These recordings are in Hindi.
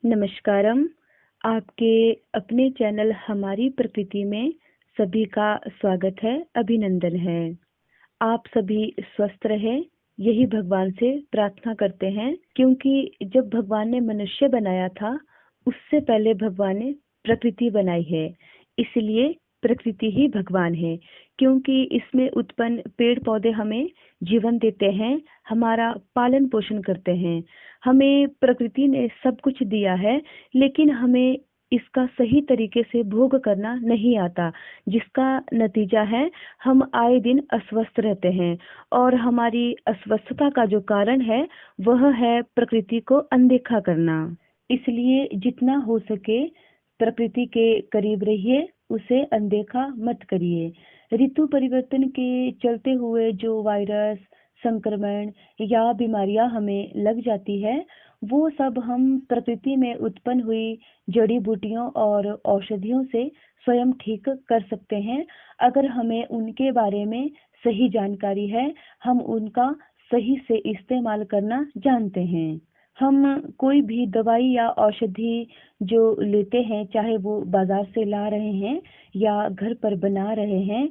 नमस्कारम। आपके अपने चैनल हमारी प्रकृति में सभी का स्वागत है, अभिनंदन है। आप सभी स्वस्थ रहें, यही भगवान से प्रार्थना करते हैं, क्योंकि जब भगवान ने मनुष्य बनाया था उससे पहले भगवान ने प्रकृति बनाई है। इसलिए प्रकृति ही भगवान है, क्योंकि इसमें उत्पन्न पेड़ पौधे हमें जीवन देते हैं, हमारा पालन पोषण करते हैं। हमें प्रकृति ने सब कुछ दिया है, लेकिन हमें इसका सही तरीके से भोग करना नहीं आता, जिसका नतीजा है हम आए दिन अस्वस्थ रहते हैं। और हमारी अस्वस्थता का जो कारण है वह है प्रकृति को अनदेखा करना। इसलिए जितना हो सके प्रकृति के करीब रहिए, उसे अनदेखा मत करिए। ऋतु परिवर्तन के चलते हुए जो वायरस, संक्रमण या बीमारियां हमें लग जाती है, वो सब हम प्रकृति में उत्पन्न हुई जड़ी बूटियों और औषधियों से स्वयं ठीक कर सकते हैं। अगर हमें उनके बारे में सही जानकारी है, हम उनका सही से इस्तेमाल करना जानते हैं। हम कोई भी दवाई या औषधि जो लेते हैं, चाहे वो बाजार से ला रहे हैं या घर पर बना रहे हैं,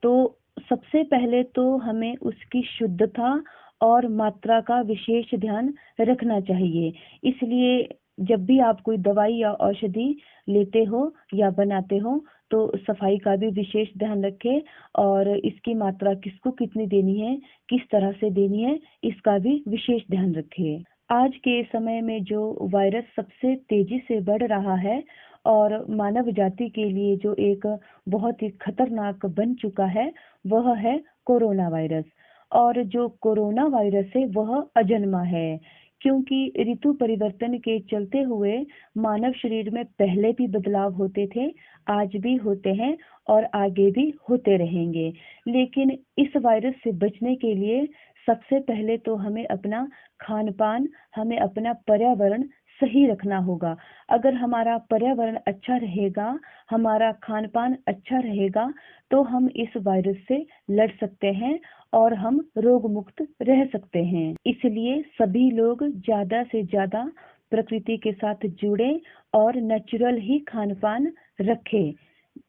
तो सबसे पहले तो हमें उसकी शुद्धता और मात्रा का विशेष ध्यान रखना चाहिए। इसलिए जब भी आप कोई दवाई या औषधि लेते हो या बनाते हो, तो सफाई का भी विशेष ध्यान रखें और इसकी मात्रा किसको कितनी देनी है, किस तरह से देनी है, इसका भी विशेष ध्यान रखें। आज के समय में जो वायरस सबसे तेजी से बढ़ रहा है और मानव जाति के लिए जो एक बहुत ही खतरनाक बन चुका है, वह है कोरोना वायरस। और जो कोरोना वायरस है वह अजन्मा है, क्योंकि ऋतु परिवर्तन के चलते हुए मानव शरीर में पहले भी बदलाव होते थे, आज भी होते हैं और आगे भी होते रहेंगे। लेकिन इस वायरस से बचने के लिए सबसे पहले तो हमें अपना खान पान, हमें अपना पर्यावरण सही रखना होगा। अगर हमारा पर्यावरण अच्छा रहेगा, हमारा खान पान अच्छा रहेगा, तो हम इस वायरस से लड़ सकते हैं और हम रोग मुक्त रह सकते हैं। इसलिए सभी लोग ज्यादा से ज्यादा प्रकृति के साथ जुड़े और नेचुरल ही खान पान रखें,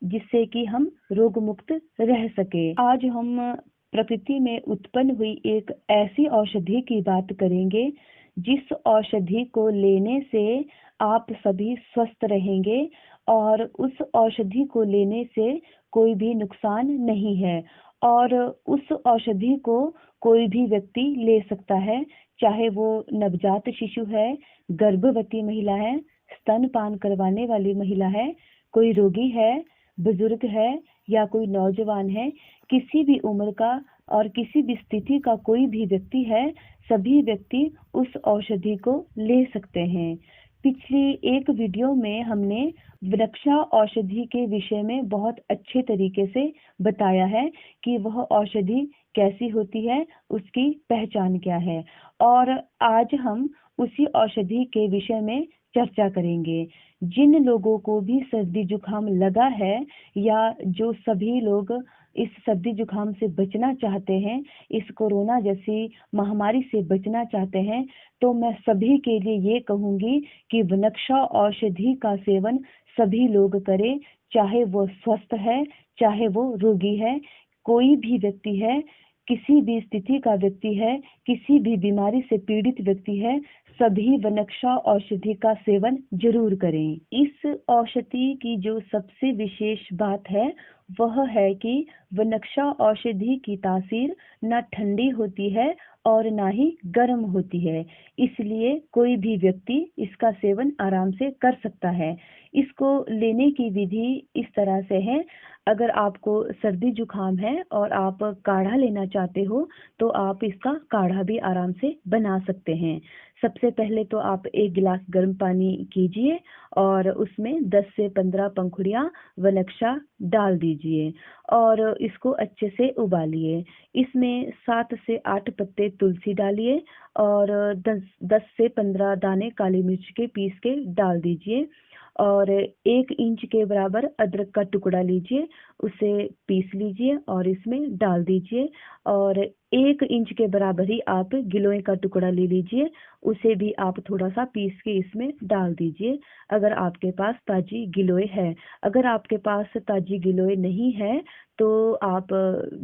जिससे कि हम रोग मुक्त रह सके। आज हम प्रकृति में उत्पन्न हुई एक ऐसी औषधि की बात करेंगे, जिस औषधि को लेने से आप सभी स्वस्थ रहेंगे और उस औषधि को लेने से कोई भी नुकसान नहीं है। और उस औषधि को कोई भी व्यक्ति ले सकता है, चाहे वो नवजात शिशु है, गर्भवती महिला है, स्तनपान करवाने वाली महिला है, कोई रोगी है, बुजुर्ग है या कोई नौजवान है, किसी भी उम्र का और किसी भी स्थिति का कोई भी व्यक्ति है, सभी व्यक्ति उस औषधि को ले सकते हैं। पिछली एक वीडियो में हमने वृक्षा औषधि के विषय में बहुत अच्छे तरीके से बताया है कि वह औषधि कैसी होती है, उसकी पहचान क्या है। और आज हम उसी औषधि के विषय में चर्चा करेंगे। जिन लोगों को भी सर्दी जुकाम लगा है या जो सभी लोग इस सर्दी जुकाम से बचना चाहते हैं, इस कोरोना जैसी महामारी से बचना चाहते हैं, तो मैं सभी के लिए ये कहूंगी कि वृक्षा औषधि का सेवन सभी लोग करें, चाहे वो स्वस्थ है, चाहे वो रोगी है, कोई भी व्यक्ति है, किसी भी स्थिति का व्यक्ति है, किसी भी बीमारी से पीड़ित व्यक्ति है, सभी वृक्षा औषधि का सेवन जरूर करें। इस औषधि की जो सबसे विशेष बात है वह है कि वृक्षा औषधि की तासीर न ठंडी होती है और ना ही गर्म होती है, इसलिए कोई भी व्यक्ति इसका सेवन आराम से कर सकता है। इसको लेने की विधि इस तरह से है, अगर आपको सर्दी जुकाम है और आप काढ़ा लेना चाहते हो, तो आप इसका काढ़ा भी आराम से बना सकते हैं। सबसे पहले तो आप एक गिलास गर्म पानी कीजिए और उसमें 10 से 15 पंखुड़ियाँ वृक्षा डाल दीजिए और इसको अच्छे से उबालिए। इसमें 7 से 8 पत्ते तुलसी डालिए और 10 से 15 दाने काली मिर्च के पीस के डाल दीजिए और 1 इंच के बराबर अदरक का टुकड़ा लीजिए, उसे पीस लीजिए और इसमें डाल दीजिए और 1 इंच के बराबर ही आप गिलोय का टुकड़ा ले लीजिए, उसे भी आप थोड़ा सा पीस के इसमें डाल दीजिए अगर आपके पास ताजी गिलोय है। अगर आपके पास ताजी गिलोय नहीं है तो आप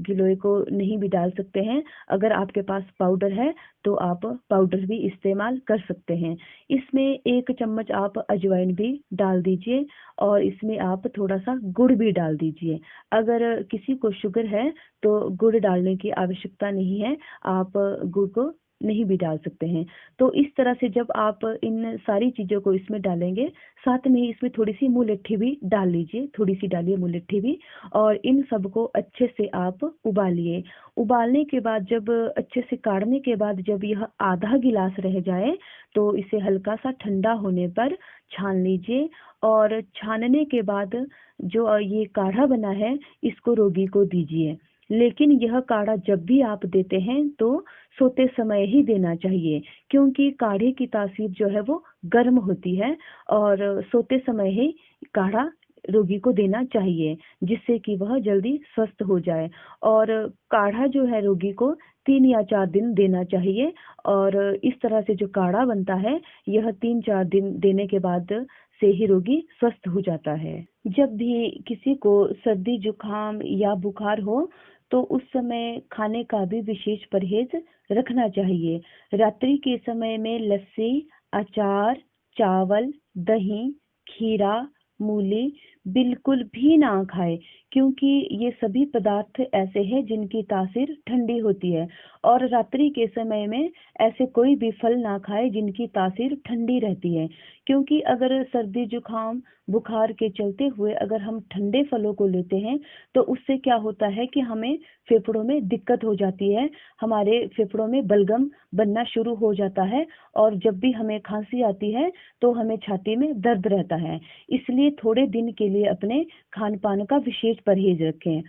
गिलोय को नहीं भी डाल सकते हैं। अगर आपके पास पाउडर है तो आप पाउडर भी इस्तेमाल कर सकते हैं। इसमें 1 चम्मच आप अजवाइन भी डाल दीजिए और इसमें आप थोड़ा सा गुड़ भी डाल दीजिए। अगर किसी को शुगर है तो गुड़ डालने की आवश्यकता नहीं है, आप गुड़ को नहीं भी डाल सकते हैं। तो इस तरह से जब आप इन सारी चीज़ों को इसमें डालेंगे, साथ में ही इसमें थोड़ी सी मुलट्ठी भी डाल लीजिए, थोड़ी सी डालिए मुलट्ठी भी और इन सबको अच्छे से आप उबालिए। उबालने के बाद जब अच्छे से काढ़ने के बाद जब यह आधा गिलास रह जाए तो इसे हल्का सा ठंडा होने पर छान लीजिए और छानने के बाद जो ये काढ़ा बना है इसको रोगी को दीजिए। लेकिन यह काढ़ा जब भी आप देते हैं तो सोते समय ही देना चाहिए, क्योंकि काढ़े की तासीर जो है वो गर्म होती है और सोते समय ही काढ़ा रोगी को देना चाहिए, जिससे कि वह जल्दी स्वस्थ हो जाए। और काढ़ा जो है रोगी को 3 या 4 दिन देना चाहिए और इस तरह से जो काढ़ा बनता है यह 3-4 दिन देने के बाद से ही रोगी स्वस्थ हो जाता है। जब भी किसी को सर्दी जुकाम या बुखार हो तो उस समय खाने का भी विशेष परहेज रखना चाहिए। रात्रि के समय में लस्सी, अचार, चावल, दही, खीरा, मूली बिल्कुल भी ना खाएं, क्योंकि ये सभी पदार्थ ऐसे हैं जिनकी तासीर ठंडी होती है और रात्रि के समय में ऐसे कोई भी फल ना खाएं जिनकी तासीर ठंडी रहती है, क्योंकि अगर सर्दी जुकाम बुखार के चलते हुए अगर हम ठंडे फलों को लेते हैं तो उससे क्या होता है कि हमें फेफड़ों में दिक्कत हो जाती है, हमारे फेफड़ों में बलगम बनना शुरू हो जाता है और जब भी हमें खांसी आती है तो हमें छाती में दर्द रहता है। इसलिए थोड़े दिन के लिए अपने खान पान का विशेष परहेज रखें।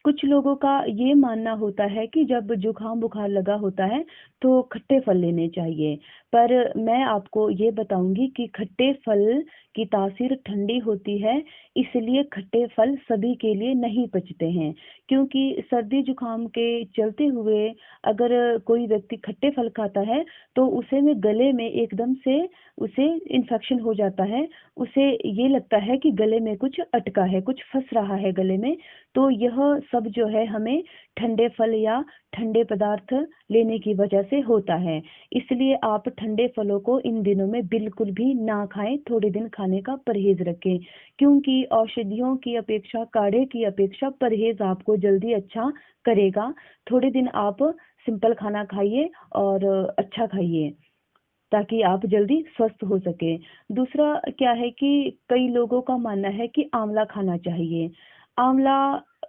कुछ लोगों का ये मानना होता है कि जब जुकाम बुखार लगा होता है तो खट्टे फल लेने चाहिए, पर मैं आपको ये बताऊंगी कि खट्टे फल की तासीर ठंडी होती है, इसलिए खट्टे फल सभी के लिए नहीं पचते हैं। क्योंकि सर्दी जुकाम के चलते हुए अगर कोई व्यक्ति खट्टे फल खाता है तो उसे में गले में एकदम से उसे इन्फेक्शन हो जाता है, उसे ये लगता है कि गले में कुछ अटका है, कुछ फंस रहा है गले में। तो यह सब जो है हमें ठंडे फल या ठंडे पदार्थ लेने की वजह से होता है। इसलिए आप ठंडे फलों को इन दिनों में बिल्कुल भी ना खाएं, थोड़े दिन खाने का परहेज रखें, क्योंकि औषधियों की अपेक्षा काढ़े की अपेक्षा परहेज आपको जल्दी अच्छा करेगा। थोड़े दिन आप सिंपल खाना खाइए और अच्छा खाइए ताकि आप जल्दी स्वस्थ हो सके। दूसरा क्या है कि कई लोगों का मानना है कि आंवला खाना चाहिए। आंवला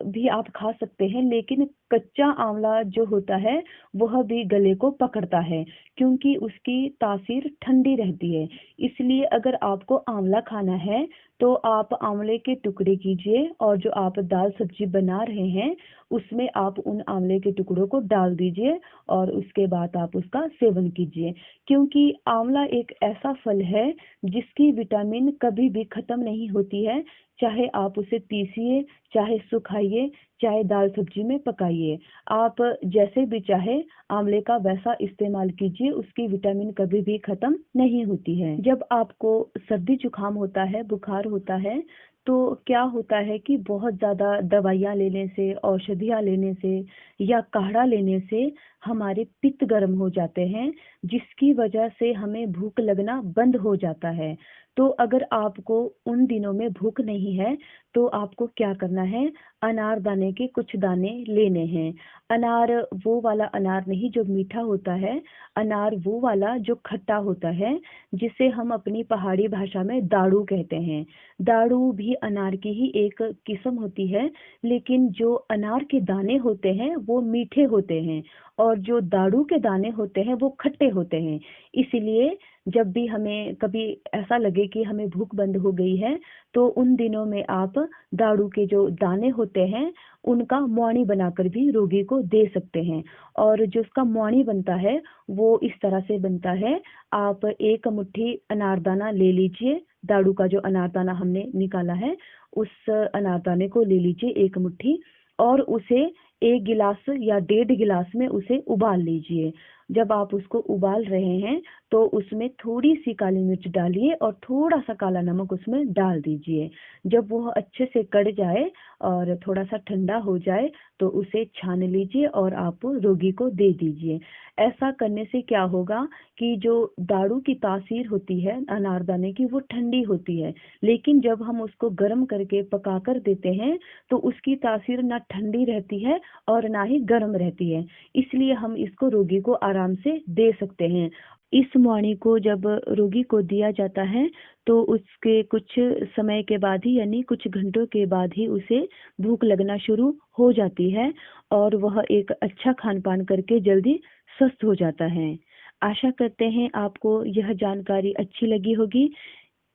भी आप खा सकते हैं, लेकिन कच्चा आंवला जो होता है वह भी गले को पकड़ता है, क्योंकि उसकी तासीर ठंडी रहती है। इसलिए अगर आपको आंवला खाना है तो आप आंवले के टुकड़े कीजिए और जो आप दाल सब्जी बना रहे हैं उसमें आप उन आंवले के टुकड़ों को डाल दीजिए और उसके बाद आप उसका सेवन कीजिए, क्योंकि आंवला एक ऐसा फल है जिसकी विटामिन कभी भी खत्म नहीं होती है। चाहे आप उसे पीसिए, चाहे सुखाइए, चाहे दाल सब्जी में पकाइए, आप जैसे भी चाहे आंवले का वैसा इस्तेमाल कीजिए, उसकी विटामिन कभी भी खत्म नहीं होती है। जब आपको सर्दी जुकाम होता है, बुखार होता है, तो क्या होता है कि बहुत ज़्यादा दवाइयाँ लेने से, औषधियाँ लेने से या काढ़ा लेने से हमारे पित्त गर्म हो जाते हैं, जिसकी वजह से हमें भूख लगना बंद हो जाता है। तो अगर आपको उन दिनों में भूख नहीं है तो आपको क्या करना है, अनार दाने के कुछ दाने लेने हैं। अनार वो वाला अनार नहीं जो मीठा होता है, अनार वो वाला जो खट्टा होता है, जिसे हम अपनी पहाड़ी भाषा में दाड़ू कहते हैं। दाड़ू भी अनार की ही एक किस्म होती है, लेकिन जो अनार के दाने होते हैं वो मीठे होते हैं और जो दाड़ू के दाने होते हैं वो खट्टे होते हैं। इसलिए जब भी हमें कभी ऐसा लगे कि हमें भूख बंद हो गई है, तो उन दिनों में आप दारू के जो दाने होते हैं उनका मौनी बनाकर भी रोगी को दे सकते हैं। और जो उसका मौनी बनता है वो इस तरह से बनता है, आप एक मुट्ठी अनारदाना ले लीजिए, दारू का जो अनारदाना हमने निकाला है उस अनारदाने को ले लीजिए एक मुट्ठी, और उसे 1 गिलास या 1.5 गिलास में उसे उबाल लीजिए। जब आप उसको उबाल रहे हैं तो उसमें थोड़ी सी काली मिर्च डालिए और थोड़ा सा काला नमक उसमें डाल दीजिए। जब वह अच्छे से कढ़ जाए और थोड़ा सा ठंडा हो जाए तो उसे छान लीजिए और आप रोगी को दे दीजिए। ऐसा करने से क्या होगा कि जो दारू की तासीर होती है अनारदाने की वो ठंडी होती है, लेकिन जब हम उसको गर्म करके पका कर देते हैं तो उसकी तासीर ना ठंडी रहती है और ना ही गर्म रहती है। इसलिए हम इसको रोगी को आराम से दे सकते हैं। इस मौनी को जब रोगी को दिया जाता है तो उसके कुछ समय के बाद ही यानी कुछ घंटों के बाद ही उसे भूख लगना शुरू हो जाती है और वह एक अच्छा खान पान करके जल्दी स्वस्थ हो जाता है। आशा करते हैं आपको यह जानकारी अच्छी लगी होगी।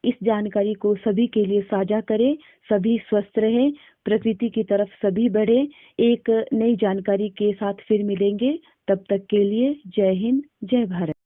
इस जानकारी को सभी के लिए साझा करें, सभी स्वस्थ रहें, प्रकृति की तरफ सभी बढ़े। एक नई जानकारी के साथ फिर मिलेंगे, तब तक के लिए जय हिंद, जय भारत।